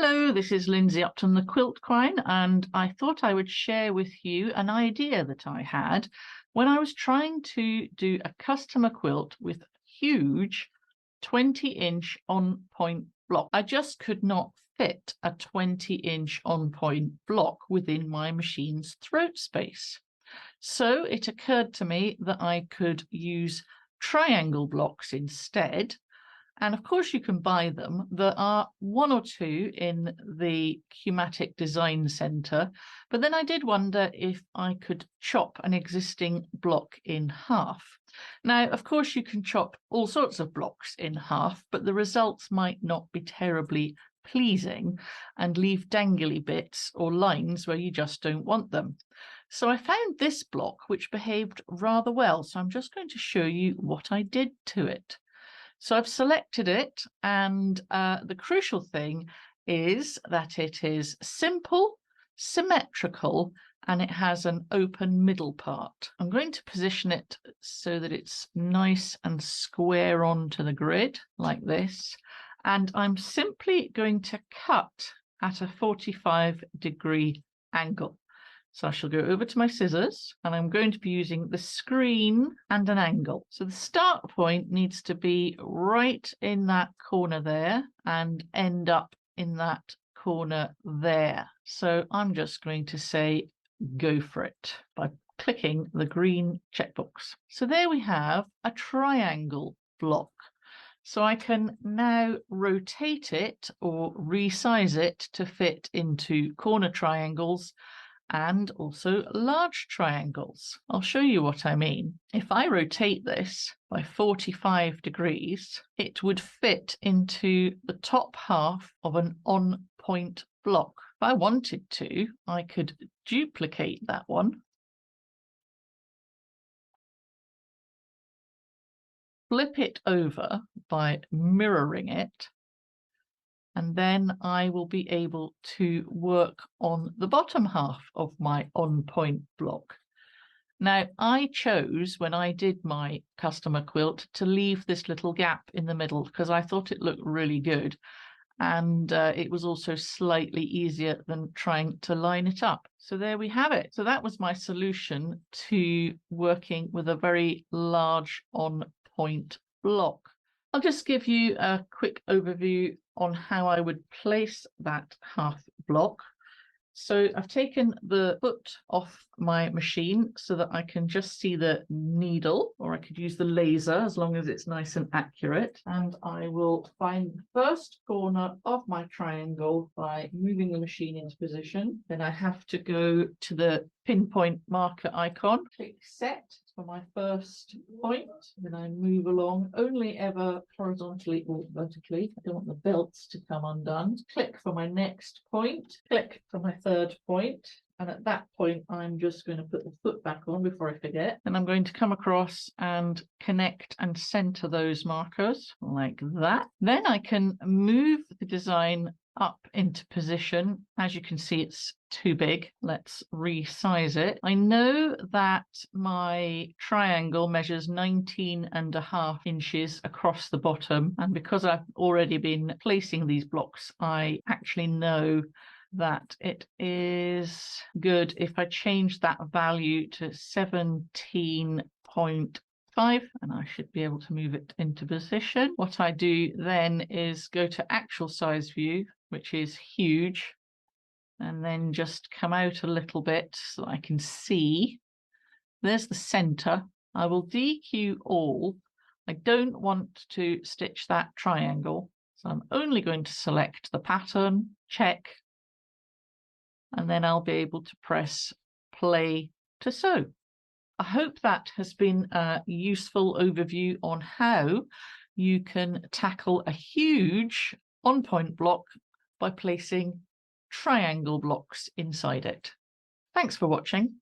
Hello, this is Lindsay Upton, the Quilt Quine, and I thought I would share with you an idea that I had when I was trying to do a customer quilt with huge 20-inch on-point block. I just could not fit a 20-inch on-point block within my machine's throat space. So it occurred to me that I could use triangle blocks instead. And of course you can buy them. There are one or two in the Q-Matic Design Centre, but then I did wonder if I could chop an existing block in half. Now, of course you can chop all sorts of blocks in half, but the results might not be terribly pleasing and leave dangly bits or lines where you just don't want them. So I found this block which behaved rather well, so I'm just going to show you what I did to it. So I've selected it, and the crucial thing is that it is simple, symmetrical, and it has an open middle part. I'm going to position it so that it's nice and square onto the grid like this, and I'm simply going to cut at a 45-degree angle. So I shall go over to my scissors, and I'm going to be using the screen and an angle. So the start point needs to be right in that corner there and end up in that corner there. So I'm just going to say go for it by clicking the green checkbox. So there we have a triangle block. So I can now rotate it or resize it to fit into corner triangles and also large triangles. I'll show you what I mean. If I rotate this by 45 degrees, it would fit into the top half of an on-point block. If I wanted to, I could duplicate that one, flip it over by mirroring it, and then I will be able to work on the bottom half of my on-point block. Now, I chose, when I did my customer quilt, to leave this little gap in the middle because I thought it looked really good. And it was also slightly easier than trying to line it up. So there we have it. So that was my solution to working with a very large on-point block. I'll just give you a quick overview on how I would place that half block. So I've taken the foot off my machine so that I can just see the needle, or I could use the laser as long as it's nice and accurate. And I will find the first corner of my triangle by moving the machine into position. Then I have to go to the pinpoint marker icon, click set for my first point. Then I move along only ever horizontally or vertically. I don't want the belts to come undone. Click for my next point, click for my third point. And at that point, I'm just going to put the foot back on before I forget. And I'm going to come across and connect and center those markers like that. Then I can move the design up into position. As you can see, it's too big. Let's resize it. I know that my triangle measures 19.5 inches across the bottom. And because I've already been placing these blocks, I actually know that it is good if I change that value to 17.5, and I should be able to move it into position. What I do then is go to actual size view, which is huge, and then just come out a little bit so I can see. There's the center. I will DQ all. I don't want to stitch that triangle, so I'm only going to select the pattern, check, and then I'll be able to press play to sew. I hope that has been a useful overview on how you can tackle a huge on-point block by placing triangle blocks inside it. Thanks for watching.